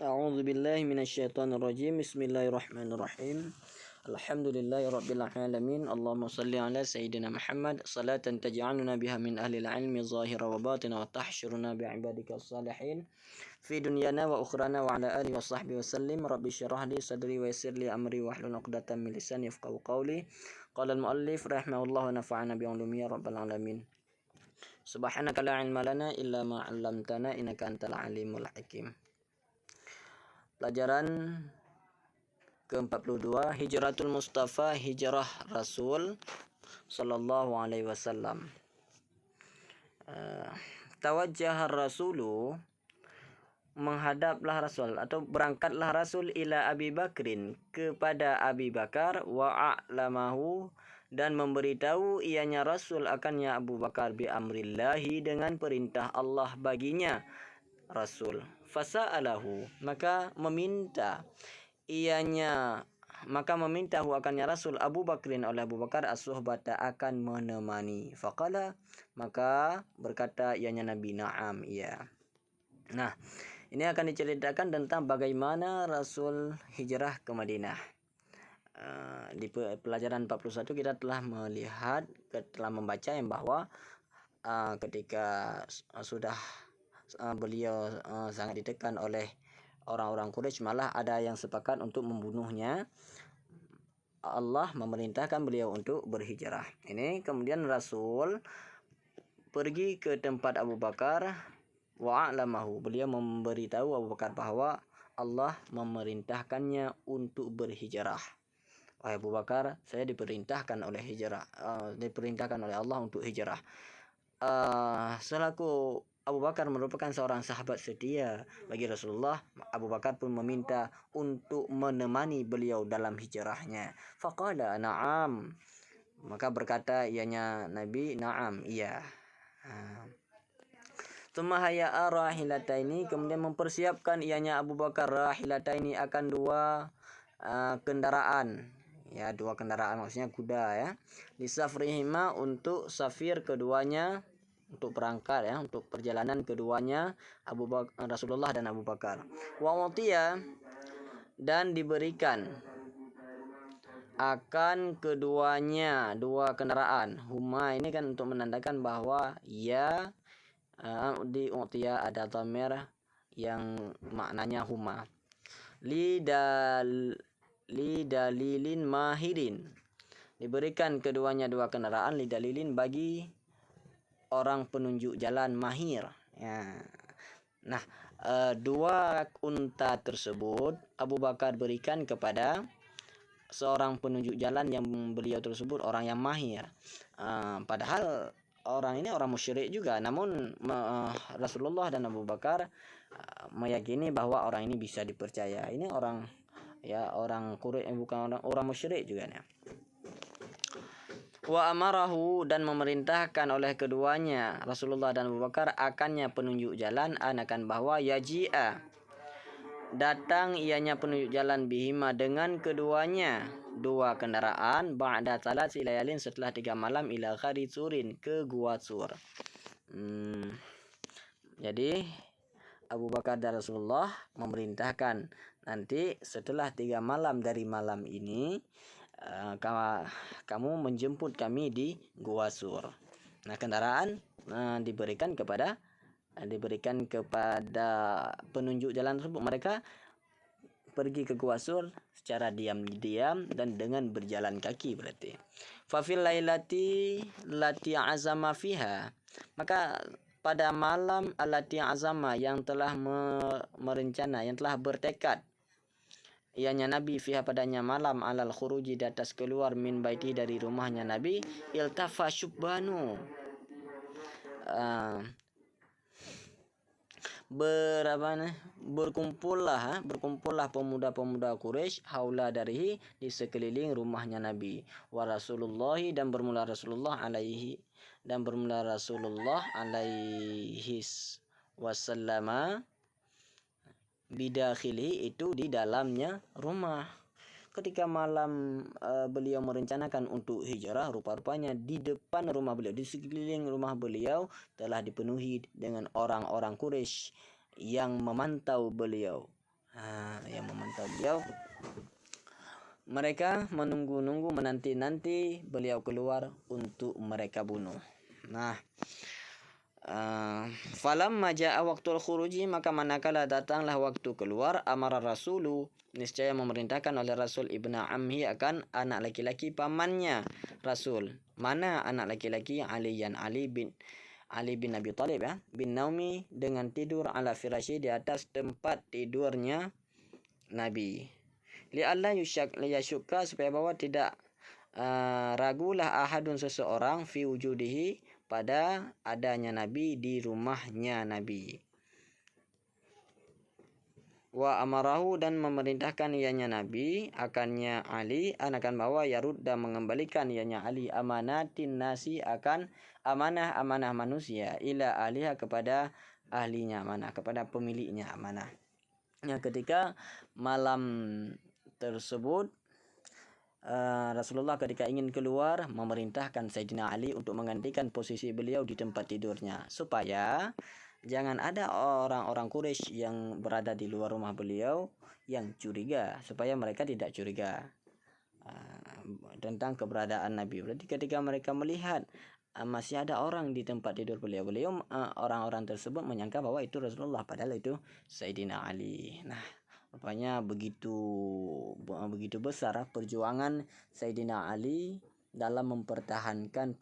A'udzu billahi minasyaitonir rajim. Bismillahirrahmanirrahim. Alhamdulillahi rabbil alamin. Allahumma shalli ala sayyidina Muhammad salatan taj'aluna biha min ahli al-ilmi zahira wa batina wa tahsyuruna bi ibadika salihin fi dunyana wa ukhrana wa ala alihi wa sahbihi wa sallim. Rabbi syrah li sadri wa yassir li amri wa hlul 'uqdatam min lisani yafqahu qawli. Qala al-muallif rahimahullah wa nafa'ana bi 'ulumihi ya rabbal alamin. Subhanaka la ilma lana illa ma 'allamtana innaka antal alimul hakim. Pelajaran ke-42, Hijratul Mustafa, hijrah Rasul sallallahu alaihi wasallam. Tawajjahar Rasulu, menghadaplah Rasul atau berangkatlah Rasul ila Abi Bakrin, kepada Abi Bakar, wa a'lamahu, dan memberitahu ianya Rasul akannya Abu Bakar bi amrillahi, dengan perintah Allah baginya Rasul. Fasa'alahu, maka memintahu akannya Rasul Abu Bakrin oleh Abu Bakar as-suhbata, akan menemani. Faqala, maka berkata ianya Nabi, na'am, iya. Nah, ini akan diceritakan tentang bagaimana Rasul hijrah ke Madinah. Di pelajaran 41 kita telah membaca yang bahwa ketika sudah beliau sangat ditekan oleh orang-orang Quraisy, malah ada yang sepakat untuk membunuhnya, Allah memerintahkan beliau untuk berhijrah. Ini kemudian Rasul pergi ke tempat Abu Bakar, wa a'lamahu, beliau memberitahu Abu Bakar bahwa Allah memerintahkannya untuk berhijrah. Wahai Abu Bakar, saya diperintahkan oleh Allah untuk hijrah. Selaku Abu Bakar merupakan seorang sahabat setia bagi Rasulullah, Abu Bakar pun meminta untuk menemani beliau dalam hijrahnya. Faqala na'am, maka berkata ianya Nabi, na'am, iya. Tsumma hayya'a rahilataini, kemudian mempersiapkan ianya Abu Bakar rahilataini, akan dua kendaraan. Ya, dua kendaraan maksudnya kuda ya. Lisafrihima, untuk safir keduanya, untuk berangkat ya, untuk perjalanan keduanya Rasulullah dan Abu Bakar. Wa utiya, dan diberikan akan keduanya dua kendaraan. Huma ini kan untuk menandakan bahwa ya, di utiya ada dhamir yang maknanya huma. Lidalilin mahirin, diberikan keduanya dua kendaraan, lidalilin, bagi orang penunjuk jalan mahir ya. Nah, dua unta tersebut Abu Bakar berikan kepada seorang penunjuk jalan yang beliau tersebut orang yang mahir. Padahal orang ini orang musyrik juga, namun Rasulullah dan Abu Bakar meyakini bahwa orang ini bisa dipercaya. Ini orang Quraisy, bukan orang musyrik juga ya. Wa amarahu, dan memerintahkan oleh keduanya Rasulullah dan Abu Bakar akannya penunjuk jalan, akan bahwa yaji'a, datang ianya penunjuk jalan, bihima, dengan keduanya dua kendaraan, ba'da tsalasi layalin, setelah 3 malam, ila ghari Tsurin, ke gua Tsur. Jadi Abu Bakar dan Rasulullah memerintahkan, nanti setelah 3 malam dari malam ini kamu menjemput kami di Gua Sur. Nah, kendaraan diberikan kepada penunjuk jalan tersebut. Mereka pergi ke Gua Sur secara diam-diam dan dengan berjalan kaki berarti. Fafil lailati lati azama fiha, maka pada malam alati azama, yang telah merencana, yang telah bertekad ianya Nabi, fiha, padanya malam, alal khuruji, di atas keluar, min baiti, dari rumahnya Nabi, iltafa syubbanu, berkumpullah pemuda-pemuda Quraisy, haula darihi, di sekeliling rumahnya Nabi, wa Rasulullahi, dan bermula Rasulullah alaihi wasallama, bidakhili, itu di dalamnya rumah. Ketika malam beliau merencanakan untuk hijrah, rupa-rupanya di depan rumah beliau, di sekeliling rumah beliau telah dipenuhi dengan orang-orang Quraisy yang memantau beliau. yang memantau beliau. Mereka menunggu-nunggu, menanti-nanti beliau keluar untuk mereka bunuh. Nah, falamma jaa waqtul khuruji, maka manakala datanglah waktu keluar, amara rasulu, niscaya memerintahkan oleh Rasul ibnu amhi akan anak laki-laki pamannya Rasul. Mana anak laki-laki? Ali bin Abi Thalib, ya, bin naumi, dengan tidur ala firasyi, di atas tempat tidurnya Nabi. Li'alla yashukka, supaya bahwa tidak ragulah ahadun, seseorang, fi wujudihi, pada adanya Nabi di rumahnya Nabi. Wa amarahu, dan memerintahkan ianya Nabi akannya Ali, anakan bahwa yarudda, mengembalikan ianya Ali, amanatin nasi, akan amanah-amanah manusia, ila ahliha, kepada ahlinya amanah, kepada pemiliknya amanah. Ketika malam tersebut, Rasulullah ketika ingin keluar memerintahkan Sayyidina Ali untuk menggantikan posisi beliau di tempat tidurnya, supaya jangan ada orang-orang Quraisy yang berada di luar rumah beliau yang curiga, supaya mereka tidak curiga tentang keberadaan Nabi. Berarti ketika mereka melihat masih ada orang di tempat tidur beliau, orang-orang tersebut menyangka bahwa itu Rasulullah, padahal itu Sayyidina Ali. Nah, rupanya begitu besar perjuangan Sayyidina Ali dalam mempertahankan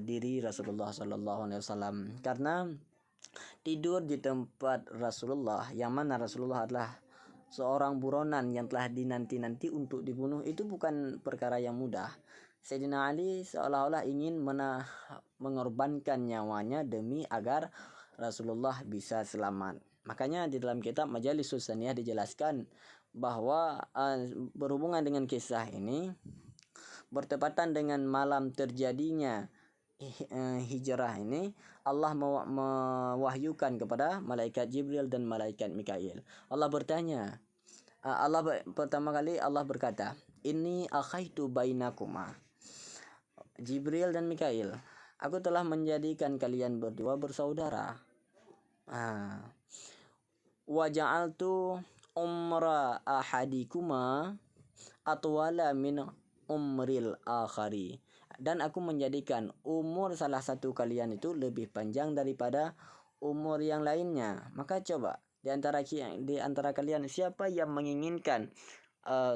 diri Rasulullah sallallahu alaihi wasallam, karena tidur di tempat Rasulullah, yang mana Rasulullah adalah seorang buronan yang telah dinanti-nanti untuk dibunuh, itu bukan perkara yang mudah. Sayyidina Ali seolah-olah ingin mengorbankan nyawanya demi agar Rasulullah bisa selamat. Makanya di dalam kitab Majalisus Saniyah dijelaskan bahwa berhubungan dengan kisah ini bertepatan dengan malam terjadinya hijrah ini, Allah mewahyukan kepada malaikat Jibril dan malaikat Mikail. Allah bertanya, pertama kali Allah berkata, "Inni akhaitu bainakuma." Jibril dan Mikail, aku telah menjadikan kalian berdua bersaudara. Wa ja'altu umra ahadikuma atwala min umril akhari, dan aku menjadikan umur salah satu kalian itu lebih panjang daripada umur yang lainnya. Maka coba di antara kalian siapa yang menginginkan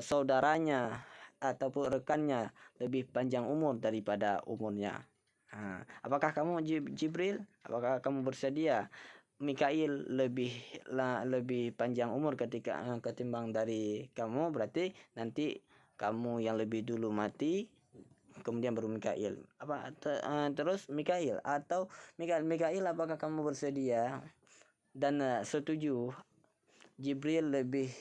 saudaranya ataupun rekannya lebih panjang umur daripada umurnya? Apakah kamu Jibril? Apakah kamu bersedia Mikail lebih panjang umur ketimbang dari kamu? Berarti nanti kamu yang lebih dulu mati, kemudian baru Mikail. Terus Mikail, apakah kamu bersedia dan setuju Jibril lebih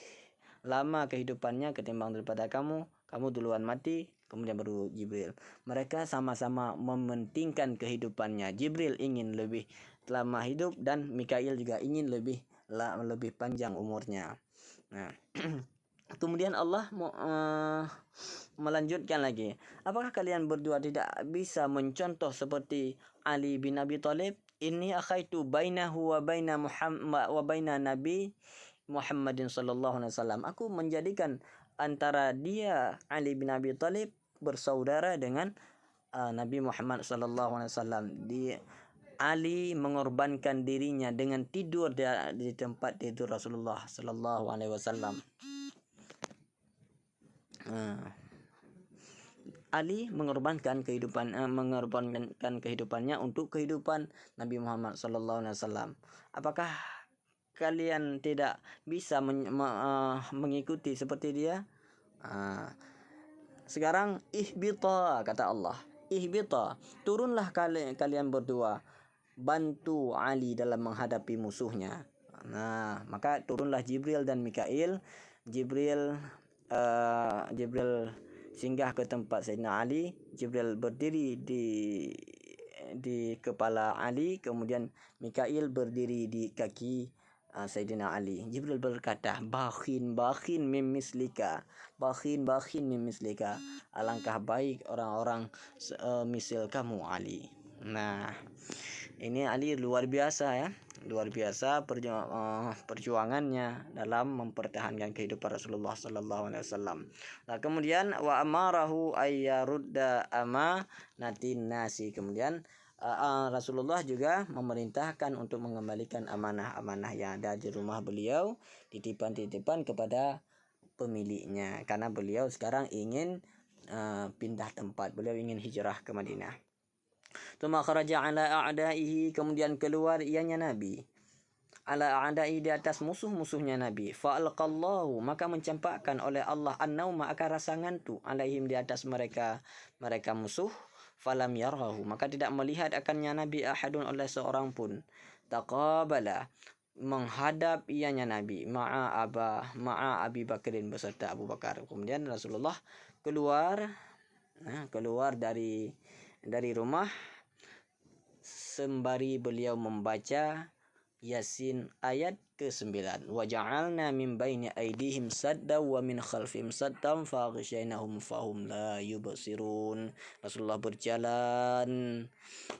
lama kehidupannya ketimbang daripada kamu duluan mati, kemudian baru Jibril. Mereka sama-sama mementingkan kehidupannya. Jibril ingin lebih lama hidup dan Mikail juga ingin lebih panjang umurnya. Nah, kemudian Allah melanjutkan lagi, apakah kalian berdua tidak bisa mencontoh seperti Ali bin Abi Thalib? Inni akhaitu bainahu wa baina Muhammad wa baina Nabi Muhammadin sallallahu alaihi wasallam. Aku menjadikan antara dia Ali bin Abi Thalib bersaudara dengan Nabi Muhammad sallallahu alaihi wasallam. Ali mengorbankan dirinya dengan tidur di tempat tidur Rasulullah sallallahu alaihi wasallam. Ali mengorbankan kehidupannya untuk kehidupan Nabi Muhammad sallallahu alaihi wasallam. Apakah kalian tidak bisa mengikuti seperti dia? Sekarang ihbita, kata Allah. Ihbita, turunlah kalian berdua, bantu Ali dalam menghadapi musuhnya. Nah, maka turunlah Jibril dan Mikail. Jibril singgah ke tempat Sayyidina Ali. Jibril berdiri di kepala Ali, kemudian Mikail berdiri di kaki Sayyidina Ali. Jibril berkata, bakhin min mislika, alangkah baik orang-orang misil kamu Ali. Nah, Ini Ali luar biasa ya, luar biasa perjuangannya dalam mempertahankan kehidupan Rasulullah sallallahu alaihi wasallam. Nah, kemudian wa amarahu ayyarudda amanatin nasi. Kemudian Rasulullah juga memerintahkan untuk mengembalikan amanah-amanah yang ada di rumah beliau, titipan-titipan kepada pemiliknya, karena beliau sekarang ingin pindah tempat, beliau ingin hijrah ke Madinah. Tsumma kharaja ala a'daihi, kemudian keluar ianya Nabi ala a'daihi, di atas musuh-musuhnya Nabi. Fa alqallahu, maka mencampakkan oleh Allah an-nauma, akan rasa ngantuk, alaihim, di atas mereka musuh. Falam yarhahu, maka tidak melihat akannya Nabi ahadun, oleh seorang pun. Taqabala, menghadap ianya Nabi ma'a Abi Bakrin, beserta Abu Bakar. Kemudian Rasulullah keluar dari rumah sembari beliau membaca Yasin ayat ke-9. Wa ja'alna min baini aydihim sadda wa min khalfihim saddan faghshaynahum fahum la yubsirun. Rasulullah berjalan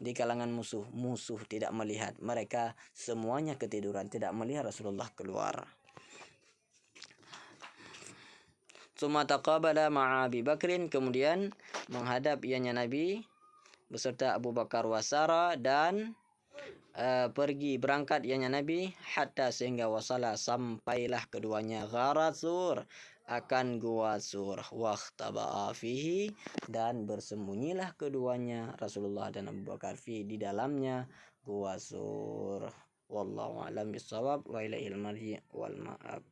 di kalangan musuh tidak melihat, mereka semuanya ketiduran, tidak melihat Rasulullah keluar. Tsumma taqabala ma'a Abi Bakrin, kemudian menghadap ianya Nabi beserta Abu Bakar wasara, dan berangkat ianya Nabi, hatta, sehingga wasala, sampailah keduanya, Gharasur, akan gua Sur, waqtaba'a fihi, dan bersembunyilah keduanya Rasulullah dan Abu Bakar fi, di dalamnya gua Sur. Wallahu a'lam bissawab wa ilaihil marji wal ma'ab.